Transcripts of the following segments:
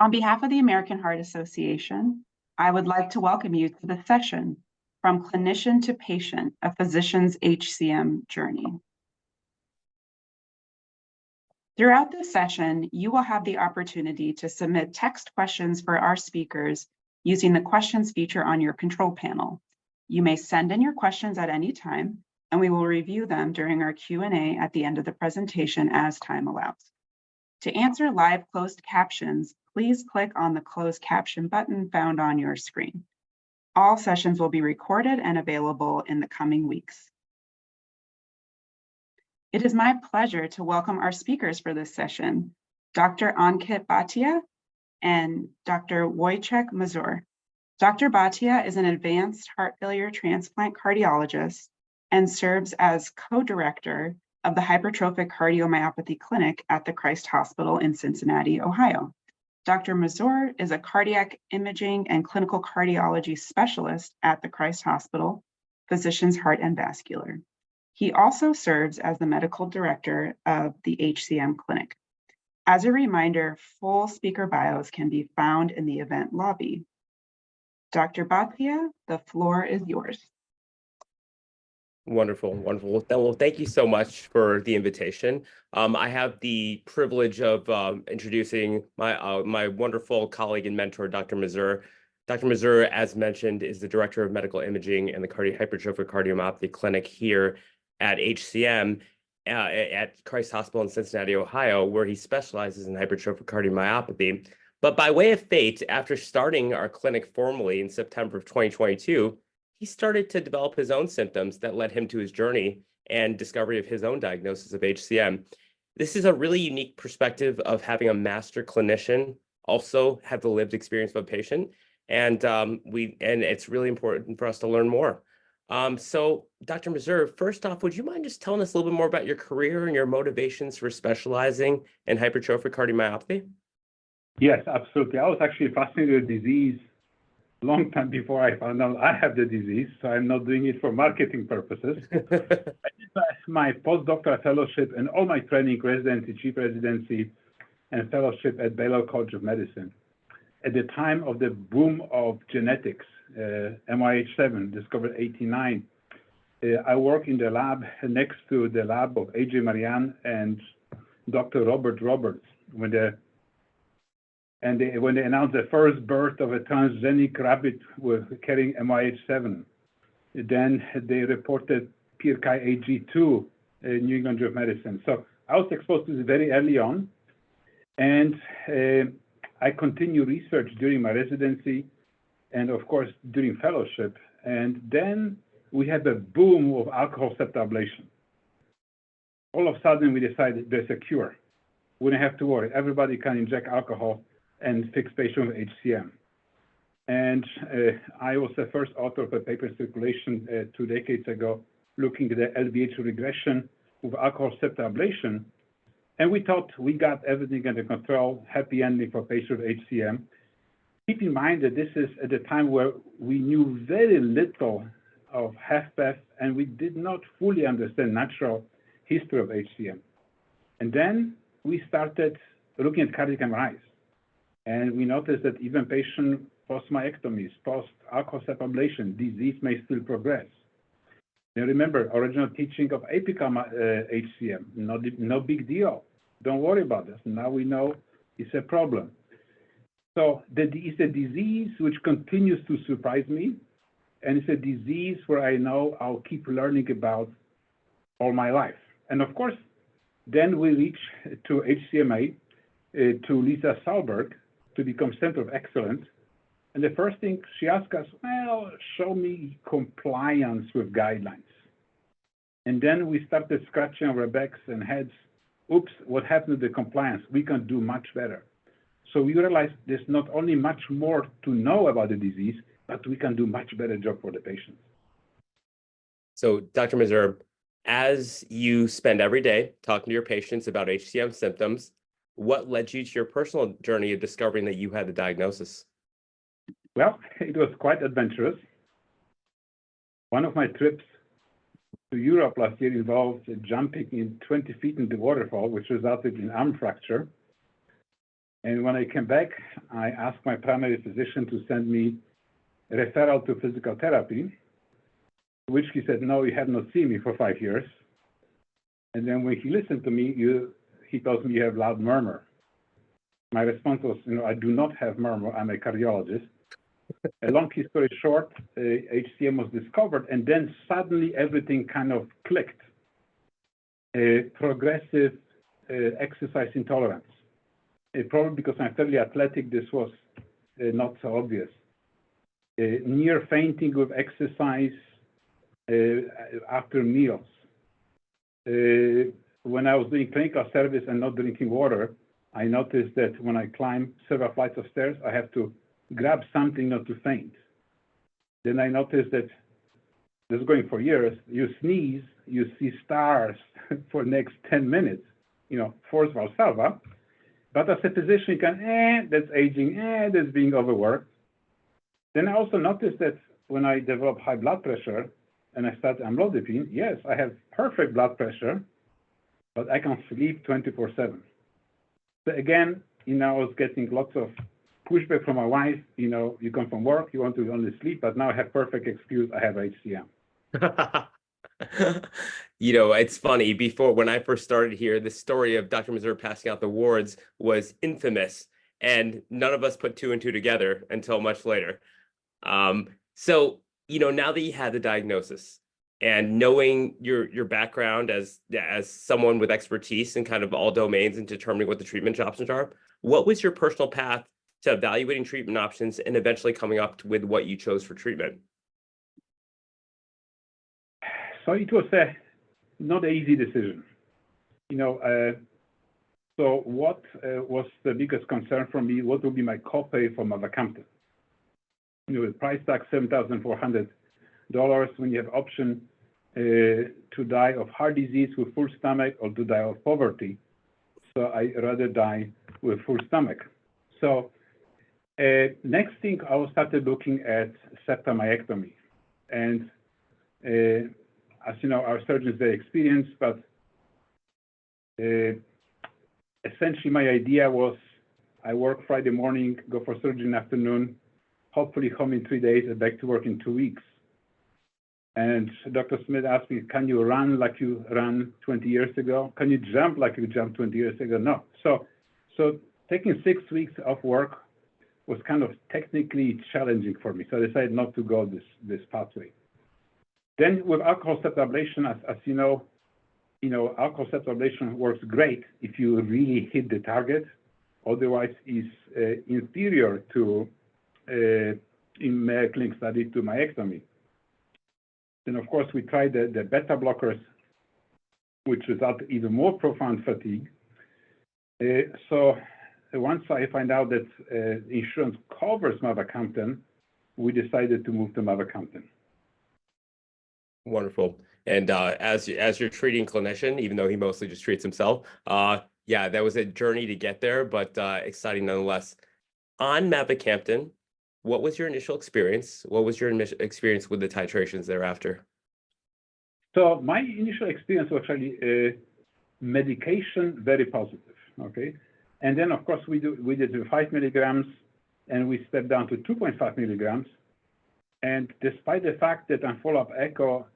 On behalf of the American Heart Association, I would like to welcome you to the session, From Clinician to Patient, a Physician's HCM Journey. Throughout this session, you will have the opportunity to submit text questions for our speakers using the questions feature on your control panel. You may send in your questions at any time, and we will review them during our Q&A at the end of the presentation as time allows. To answer live closed captions, please click on the closed caption button found on your screen. All sessions will be recorded and available in the coming weeks. It is my pleasure to welcome our speakers for this session, Dr. Ankit Bhatia and Dr. Wojciech Mazur. Dr. Bhatia is an advanced heart failure transplant cardiologist and serves as co-director of the Hypertrophic Cardiomyopathy Clinic at the Christ Hospital in Cincinnati, Ohio. Dr. Mazur is a cardiac imaging and clinical cardiology specialist at the Christ Hospital, Physicians Heart and Vascular. He also serves as the medical director of the HCM Clinic. As a reminder, full speaker bios can be found in the event lobby. Dr. Bhatia, the floor is yours. Wonderful, wonderful. Well, thank you so much for the invitation. I have the privilege of introducing my wonderful colleague and mentor, Dr. Mazur. Dr. Mazur, as mentioned, is the Director of Medical Imaging and the Hypertrophic Cardiomyopathy Clinic here at HCM at Christ Hospital in Cincinnati, Ohio, where he specializes in hypertrophic cardiomyopathy. But by way of fate, after starting our clinic formally in September of 2022, he started to develop his own symptoms that led him to his journey and discovery of his own diagnosis of HCM. This is a really unique perspective of having a master clinician also have the lived experience of a patient, and it's really important for us to learn more. So, Dr. Mazur, first off, would you mind just telling us a little bit more about your career and your motivations for specializing in hypertrophic cardiomyopathy? Yes, absolutely. I was actually fascinated with disease long time before I found out I have the disease, so I'm not doing it for marketing purposes. I did my postdoctoral fellowship and all my training, residency, chief residency, and fellowship at Baylor College of Medicine. At the time of the boom of genetics, MYH7, discovered 89, I worked in the lab next to the lab of A.J. Marianne and Dr. Robert Roberts when they announced the first birth of a transgenic rabbit carrying MYH7. Then they reported PRKI AG2 in New England Journal of Medicine. So I was exposed to this very early on, and I continued research during my residency and, of course, during fellowship. And then we had a boom of alcohol septal ablation. All of a sudden, we decided there's a cure. We don't have to worry. Everybody can inject alcohol and fix patients with HCM. And I was the first author of a paper in circulation 2 decades ago, looking at the LVH regression with alcohol septal ablation. And we thought we got everything under control, happy ending for patients with HCM. Keep in mind that this is at a time where we knew very little of HFpEF, and we did not fully understand natural history of HCM. And then we started looking at cardiac MRIs. And we noticed that even patients post-myectomies, post-alcohol septal ablation, disease may still progress. Now remember, original teaching of apical HCM, no big deal. Don't worry about this. Now we know it's a problem. So it's a disease which continues to surprise me, and it's a disease where I know I'll keep learning about all my life. And of course, then we reach to HCMA, to Lisa Salberg, to become Center of Excellence. And the first thing she asked us, well, show me compliance with guidelines. And then we started scratching our backs and heads. Oops, what happened to the compliance? We can do much better. So we realized there's not only much more to know about the disease, but we can do much better job for the patients. So, Dr. Mazur, as you spend every day talking to your patients about HCM symptoms, what led you to your personal journey of discovering that you had the diagnosis? Well, it was quite adventurous. One of my trips to Europe last year involved jumping in 20 feet in the waterfall, which resulted in arm fracture. And when I came back, I asked my primary physician to send me a referral to physical therapy, to which he said, no, you have not seen me for 5 years. And then when he listened to me, he tells me you have loud murmur. My response was, I do not have murmur. I'm a cardiologist. A long story short, HCM was discovered, and then suddenly everything kind of clicked. Progressive exercise intolerance. Probably because I'm fairly athletic, this was not so obvious. Near fainting with exercise after meals. When I was doing clinical service and not drinking water, I noticed that when I climb several flights of stairs, I have to grab something not to faint. Then I noticed that this is going for years. You sneeze, you see stars for the next 10 minutes, force valsalva. But as a physician, you can, that's aging, that's being overworked. Then I also noticed that when I developed high blood pressure and I started amlodipine, yes, I have perfect blood pressure, but I can sleep 24/7. So again, I was getting lots of pushback from my wife. You come from work, you want to only sleep, but now I have perfect excuse. I have HCM. It's funny. Before, when I first started here, the story of Dr. Mazur passing out the awards was infamous, and none of us put two and two together until much later. So, now that you had the diagnosis and knowing your background as someone with expertise in kind of all domains and determining what the treatment options are, what was your personal path to evaluating treatment options and eventually coming up with what you chose for treatment? So it was not an easy decision. So what was the biggest concern for me? What would be my copay for mavacamten? The price tag $7,400 when you have option to die of heart disease with full stomach or to die of poverty. So I rather die with full stomach. So next thing, I started looking at septal myectomy. And as you know, our surgeons, they're experienced, but essentially my idea was I work Friday morning, go for surgery in the afternoon, hopefully home in 3 days and back to work in 2 weeks. And Dr. Smith asked me, can you run like you ran 20 years ago? Can you jump like you jumped 20 years ago? No. So taking 6 weeks of work was kind of technically challenging for me. So I decided not to go this pathway. Then with alcohol septal ablation, as you know, alcohol septal ablation works great if you really hit the target. Otherwise, is inferior to in Mayo Clinic study to myectomy. Then of course we tried the beta blockers, which result even more profound fatigue. So once I find out that insurance covers mavacamten, we decided to move to mavacamten. Wonderful. And as your treating clinician, even though he mostly just treats himself, yeah, that was a journey to get there, but exciting nonetheless. On mavacamten, what was your initial experience? What was your initial experience with the titrations thereafter? So my initial experience was actually medication very positive. Okay, and then of course we did 5 milligrams, and we stepped down to 2.5 milligrams. And despite the fact that on follow-up echo,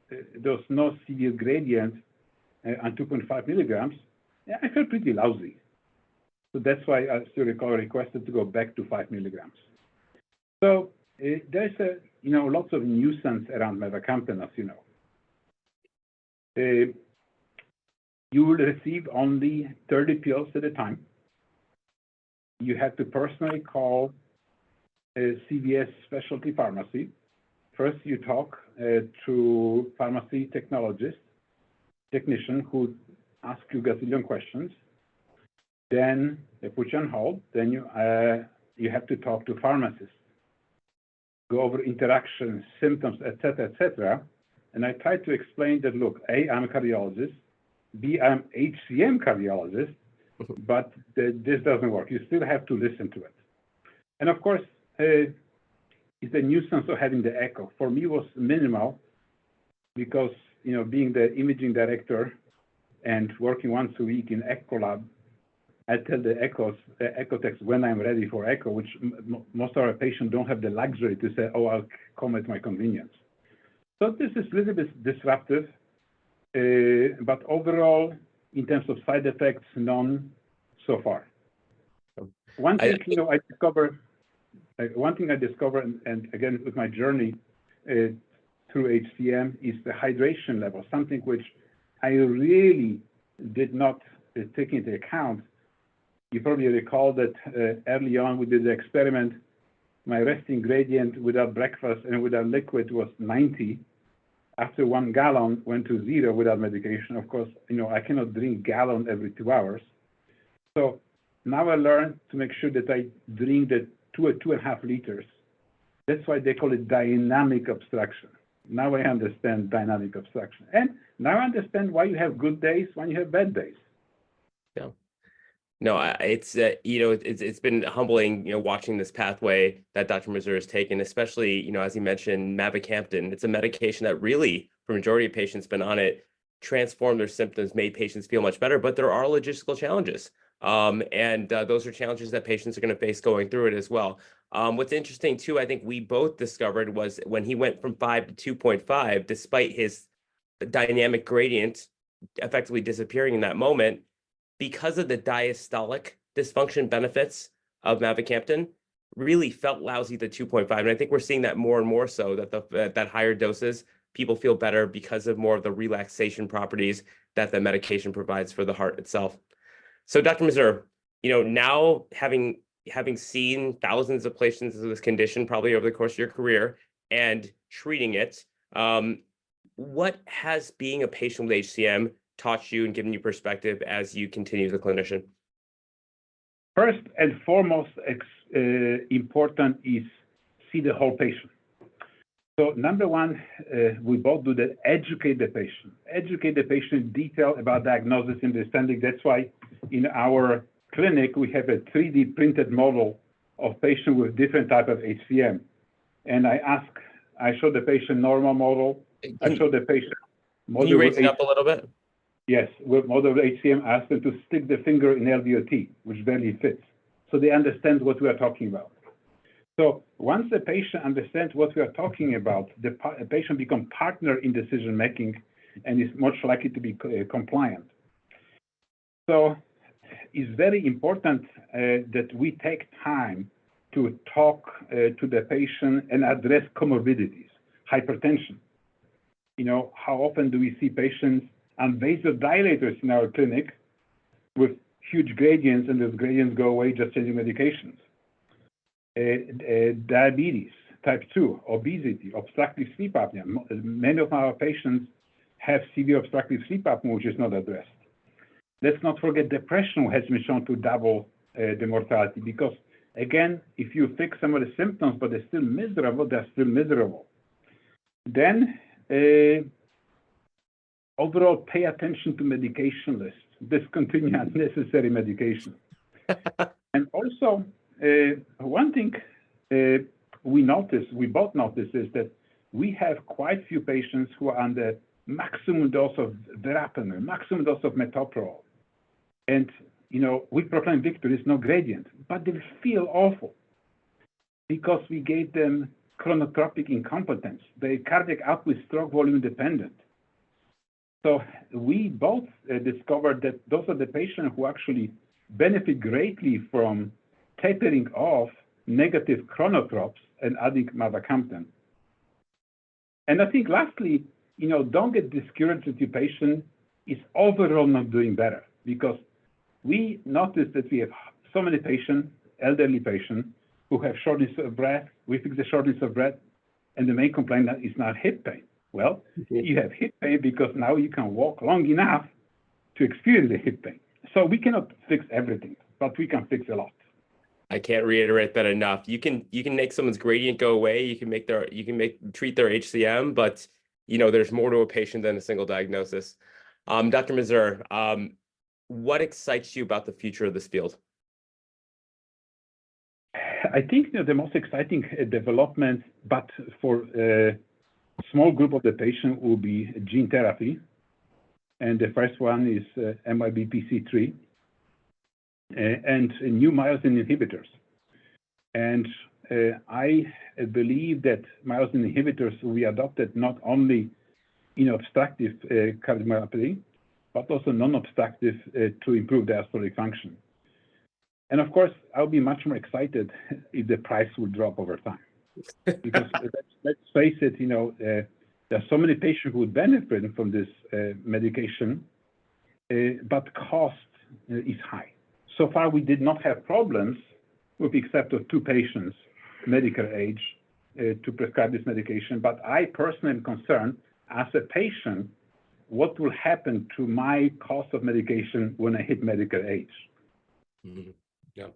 there was no severe gradient on 2.5 milligrams, I felt pretty lousy. So that's why I still recall requested to go back to 5 milligrams. So there's lots of nuisance around mavacamten, as you know. You will receive only 30 pills at a time. You have to personally call a CVS specialty pharmacy. First, you talk to pharmacy technician who ask you a gazillion questions. Then they put you on hold. Then you have to talk to pharmacists, go over interactions, symptoms, etc., etc. And I try to explain that, look, A, I'm a cardiologist, B, I'm HCM cardiologist, but this doesn't work. You still have to listen to it. And of course, it's the nuisance of having the echo. For me, it was minimal because, being the imaging director and working once a week in echo lab, I tell the echo text when I'm ready for echo, which most of our patients don't have the luxury to say, oh, I'll come at my convenience. So this is a little bit disruptive, but overall, in terms of side effects, none so far. One thing, I discover, and again, with my journey through HCM, is the hydration level, something which I really did not take into account. You probably recall that early on we did the experiment. My resting gradient without breakfast and without liquid was 90. After 1 gallon, went to 0 without medication. Of course, I cannot drink gallon every 2 hours. So now I learned to make sure that I drink the 2 or 2.5 liters. That's why they call it dynamic obstruction. Now I understand dynamic obstruction. And now I understand why you have good days when you have bad days. Yeah. No, it's it's been humbling, watching this pathway that Dr. Mazur has taken, especially, as you mentioned, mavacamten. It's a medication that really, for majority of patients been on it, transformed their symptoms, made patients feel much better, but there are logistical challenges. And those are challenges that patients are going to face going through it as well. What's interesting too, I think we both discovered, was when he went from 5 to 2.5, despite his dynamic gradient effectively disappearing in that moment, because of the diastolic dysfunction benefits of mavacamten, really felt lousy at 2.5. And I think we're seeing that more and more so, that that higher doses, people feel better because of more of the relaxation properties that the medication provides for the heart itself. So Dr. Mazur, now having seen thousands of patients with this condition probably over the course of your career and treating it, what has being a patient with HCM taught you and given you perspective as you continue as a clinician? First and foremost, important is see the whole patient. So number one, we both do that, educate the patient in detail about diagnosis and understanding. That's why in our clinic, we have a 3D printed model of patient with different type of HCM. And I show the patient normal model. I show the patient model. Can you raise it up a little bit? Yes, with model HCM, I ask them to stick the finger in LVOT, which barely fits. So they understand what we are talking about. So once the patient understands what we are talking about, the patient becomes partner in decision-making and is much likely to be compliant. So it's very important that we take time to talk to the patient and address comorbidities, hypertension. How often do we see patients on vasodilators in our clinic with huge gradients, and those gradients go away just changing medications? Diabetes, type 2, obesity, obstructive sleep apnea. Many of our patients have severe obstructive sleep apnea, which is not addressed. Let's not forget depression has been shown to double the mortality, because, again, if you fix some of the symptoms, but they're still miserable, they're still miserable. Then, overall, pay attention to medication lists. Discontinue unnecessary medication. And also, one thing we both noticed, is that we have quite few patients who are on the maximum dose of verapamil, maximum dose of metoprolol. And, we proclaim victory, is no gradient, but they feel awful because we gave them chronotropic incompetence. The cardiac output is stroke volume dependent. So we both discovered that those are the patients who actually benefit greatly from tapering off negative chronotropes and adding mavacamten. And I think lastly, don't get discouraged if your patient is overall not doing better, because we noticed that we have so many patients, elderly patients, who have shortness of breath. We fix the shortness of breath, and the main complaint is not hip pain. Well, you have hip pain because now you can walk long enough to experience the hip pain. So we cannot fix everything, but we can fix a lot. I can't reiterate that enough. You can make someone's gradient go away. You can treat their HCM, but there's more to a patient than a single diagnosis. Dr. Mazur, what excites you about the future of this field? I think the most exciting development, but for a small group of the patient, will be gene therapy. And the first one is MYBPC3. and new myosin inhibitors. And I believe that myosin inhibitors will be adopted not only in obstructive cardiomyopathy, but also non-obstructive to improve diastolic function. And of course, I'll be much more excited if the price will drop over time. Because let's face it, there are so many patients who would benefit from this medication, but cost is high. So far, we did not have problems with the except of 2 patients, medical age, to prescribe this medication. But I personally am concerned as a patient, what will happen to my cost of medication when I hit medical age? Mm-hmm. Yeah.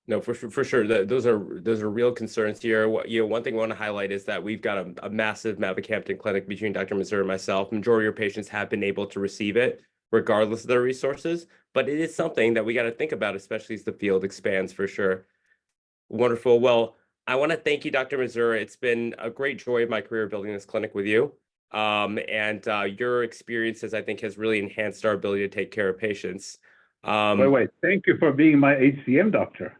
No, for sure. Those are real concerns here. One thing I want to highlight is that we've got a massive mavacamten clinic between Dr. Mazur and myself. Majority of your patients have been able to receive it regardless of their resources, but it is something that we got to think about, especially as the field expands, for sure. Wonderful. Well, I want to thank you, Dr. Mazur. It's been a great joy of my career building this clinic with you. And your experiences, I think, has really enhanced our ability to take care of patients. Wait. Thank you for being my HCM doctor.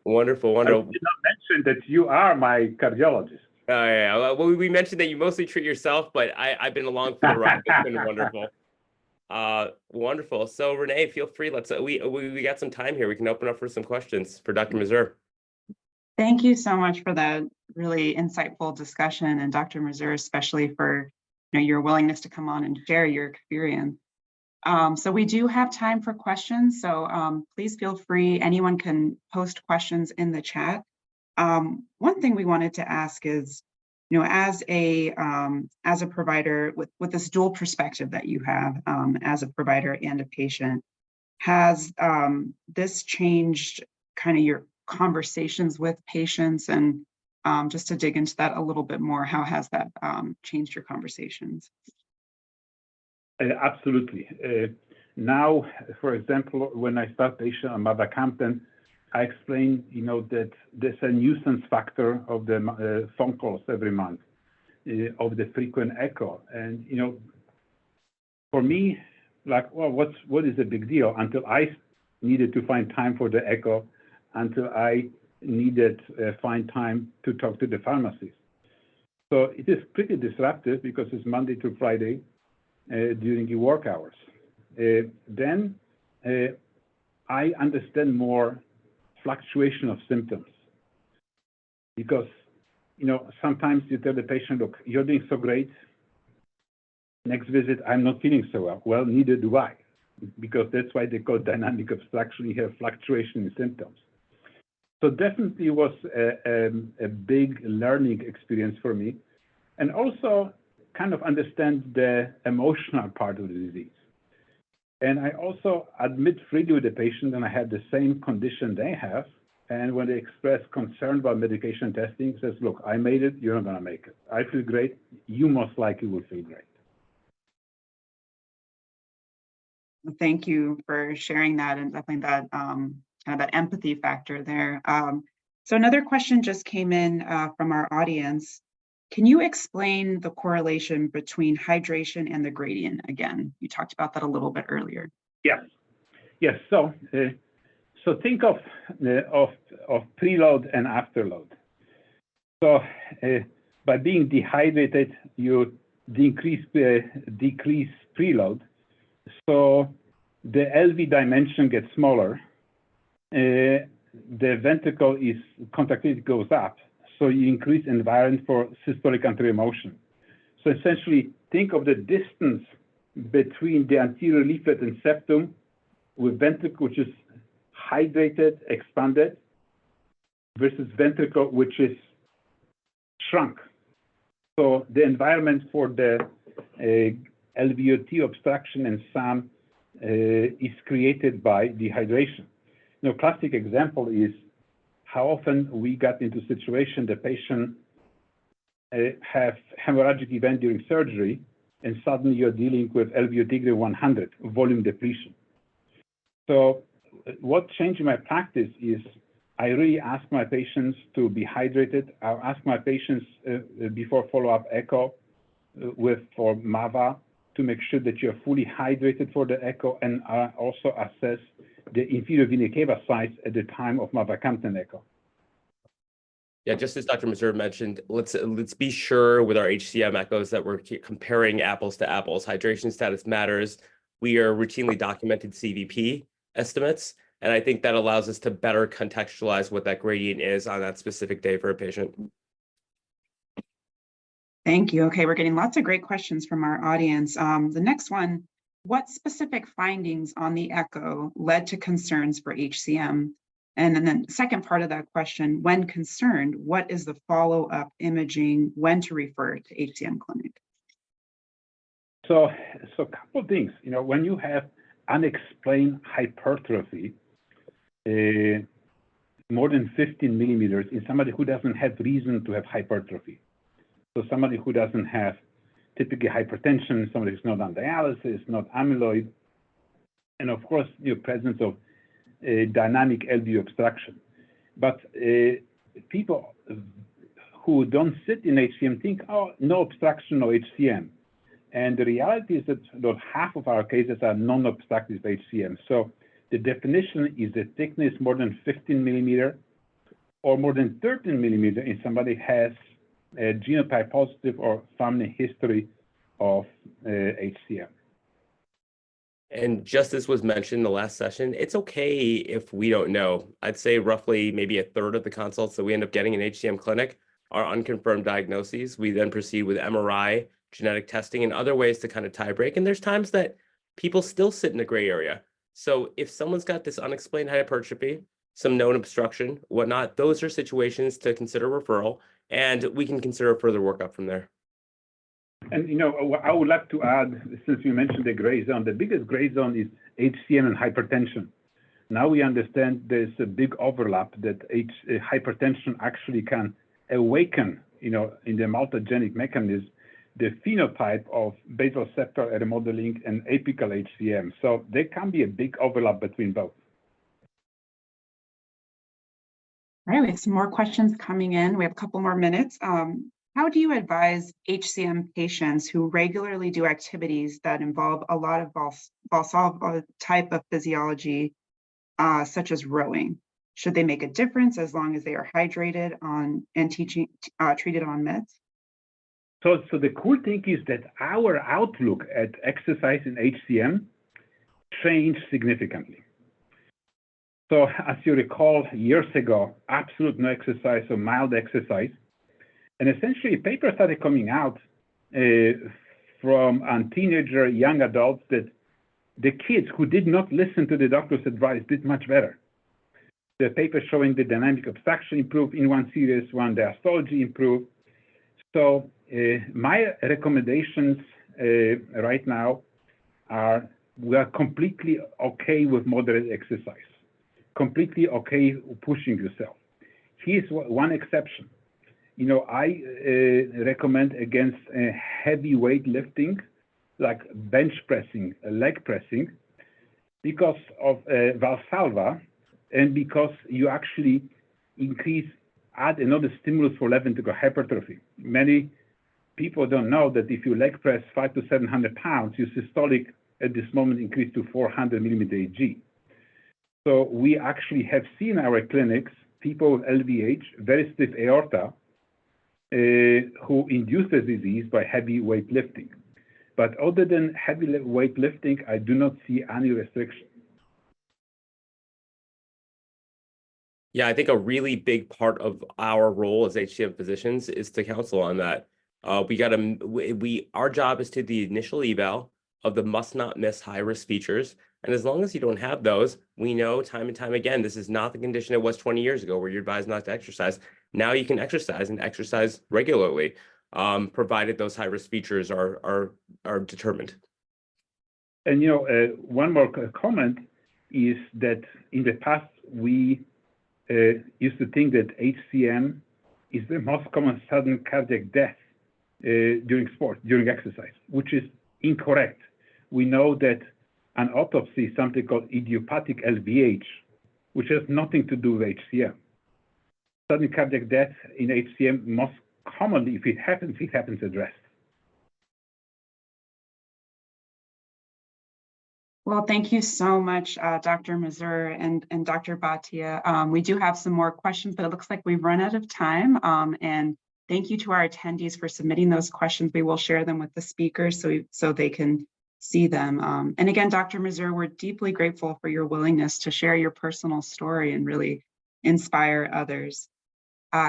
Wonderful. I did not mention that you are my cardiologist. Yeah. Well, we mentioned that you mostly treat yourself, but I've been along for the ride. It's been wonderful. Wonderful. So Renee, feel free. We got some time here. We can open up for some questions for Dr. Mazur. Thank you so much for that really insightful discussion, and Dr. Mazur, especially for your willingness to come on and share your experience. So we do have time for questions. So please feel free. Anyone can post questions in the chat. One thing we wanted to ask is, as a provider with this dual perspective that you have as a provider and a patient, has this changed kind of your conversations with patients? And just to dig into that a little bit more, how has that changed your conversations? Absolutely. Now, for example, when I start patient on mavacamten, I explain, that there's a nuisance factor of the phone calls every month, of the frequent echo. And, for me, what is the big deal? Until I needed to find time for the echo, until I needed find time to talk to the pharmacist. So it is pretty disruptive because it's Monday to Friday during the work hours. Then I understand more fluctuation of symptoms, because sometimes you tell the patient, look, you're doing so great, next visit I'm not feeling so well. Well, neither do I, because that's why they call dynamic obstruction. You have fluctuation in symptoms. So definitely was a big learning experience for me, and also kind of understand the emotional part of the disease. And I also admit freely with the patient that I had the same condition they have. And when they express concern about medication testing, says, look, I made it, you're not gonna make it. I feel great, you most likely will feel great. Thank you for sharing that, and definitely that kind of that empathy factor there. So another question just came in from our audience. Can you explain the correlation between hydration and the gradient again? You talked about that a little bit earlier. Yes. So think of preload and afterload. So by being dehydrated, you decrease preload. So the LV dimension gets smaller. The ventricle contractility goes up. So you increase environment for systolic anterior motion. So essentially, think of the distance between the anterior leaflet and septum with ventricle, which is hydrated, expanded, versus ventricle, which is shrunk. So the environment for the LVOT obstruction and SAM is created by dehydration. Classic example is how often we got into situation the patient have hemorrhagic event during surgery, and suddenly you're dealing with LVOT greater 100, volume depletion. So what changed in my practice is I really ask my patients to be hydrated. I'll ask my patients before follow-up echo for MAVA to make sure that you're fully hydrated for the echo, and also assess the inferior vena cava size at the time of mavacamten echo. Yeah, just as Dr. Mazur mentioned, let's be sure with our HCM echoes that we're comparing apples to apples. Hydration status matters. We are routinely documented CVP estimates, and I think that allows us to better contextualize what that gradient is on that specific day for a patient. Thank you. Okay, we're getting lots of great questions from our audience. The next one, what specific findings on the echo led to concerns for HCM? And then the second part of that question, when concerned, what is the follow-up imaging, when to refer to HCM clinic? So a couple of things. When you have unexplained hypertrophy, more than 15 millimeters in somebody who doesn't have reason to have hypertrophy. So somebody who doesn't have typically hypertension, somebody who's not on dialysis, not amyloid, and of course, presence of dynamic LV obstruction. But people who don't sit in HCM think, oh, no obstruction, no HCM. And the reality is that about half of our cases are non-obstructive HCM. So the definition is the thickness more than 15 millimeter or more than 13 millimeter if somebody has a genotype positive or family history of HCM. And just as was mentioned in the last session, it's okay if we don't know. I'd say roughly maybe a third of the consults that we end up getting in HCM clinic are unconfirmed diagnoses. We then proceed with MRI, genetic testing, and other ways to kind of tie break. And there's times that people still sit in a gray area. So if someone's got this unexplained hypertrophy, some known obstruction, whatnot, those are situations to consider referral, and we can consider further workup from there. And I would like to add, since you mentioned the gray zone, the biggest gray zone is HCM and hypertension. Now we understand there's a big overlap that hypertension actually can awaken, in the multigenic mechanism, the phenotype of basal septal remodeling and apical HCM. So there can be a big overlap between both. All right, we have some more questions coming in. We have a couple more minutes. How do you advise HCM patients who regularly do activities that involve a lot of Valsalva type of physiology, such as rowing? Should they make a difference as long as they are hydrated on and treated on meds? So the cool thing is that our outlook at exercise in HCM changed significantly. So as you recall, years ago, absolute no exercise or mild exercise. And essentially, papers started coming out from teenager, young adults, that the kids who did not listen to the doctor's advice did much better. The paper showing the dynamic obstruction improved in one series, one diastology improved. So my recommendations right now are, we are completely okay with moderate exercise, completely okay pushing yourself. Here's one exception. I recommend against heavy weight lifting, like bench pressing, leg pressing, because of Valsalva, and because you actually add another stimulus for left ventricular hypertrophy. Many people don't know that if you leg press 500 to 700 pounds, your systolic at this moment increased to 400 millimeter Hg. So we actually have seen our clinics, people with LVH, very stiff aorta, who induce the disease by heavy weight lifting. But other than heavy weight lifting, I do not see any restriction. Yeah, I think a really big part of our role as HCM physicians is to counsel on that. Our job is to the initial eval of the must not miss high risk features. And as long as you don't have those, we know time and time again, this is not the condition it was 20 years ago where you're advised not to exercise. Now you can exercise and exercise regularly, provided those high risk features are determined. And one more comment is that in the past, we used to think that HCM is the most common sudden cardiac death during exercise, which is incorrect. We know that an autopsy is something called idiopathic LVH, which has nothing to do with HCM. Sudden cardiac death in HCM, most commonly, if it happens at rest. Well, thank you so much, Dr. Mazur and Dr. Bhatia. We do have some more questions, but it looks like we've run out of time. And thank you to our attendees for submitting those questions. We will share them with the speakers so they can see them. And again, Dr. Mazur, we're deeply grateful for your willingness to share your personal story and really inspire others.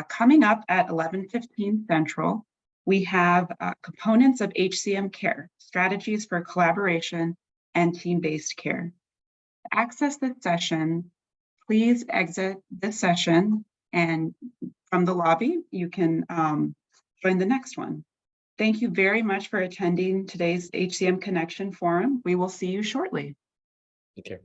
Coming up at 11:15 Central, we have components of HCM care, strategies for collaboration and team-based care. To access this session, please exit this session, and from the lobby, you can join the next one. Thank you very much for attending today's HCM Connection Forum. We will see you shortly. Okay.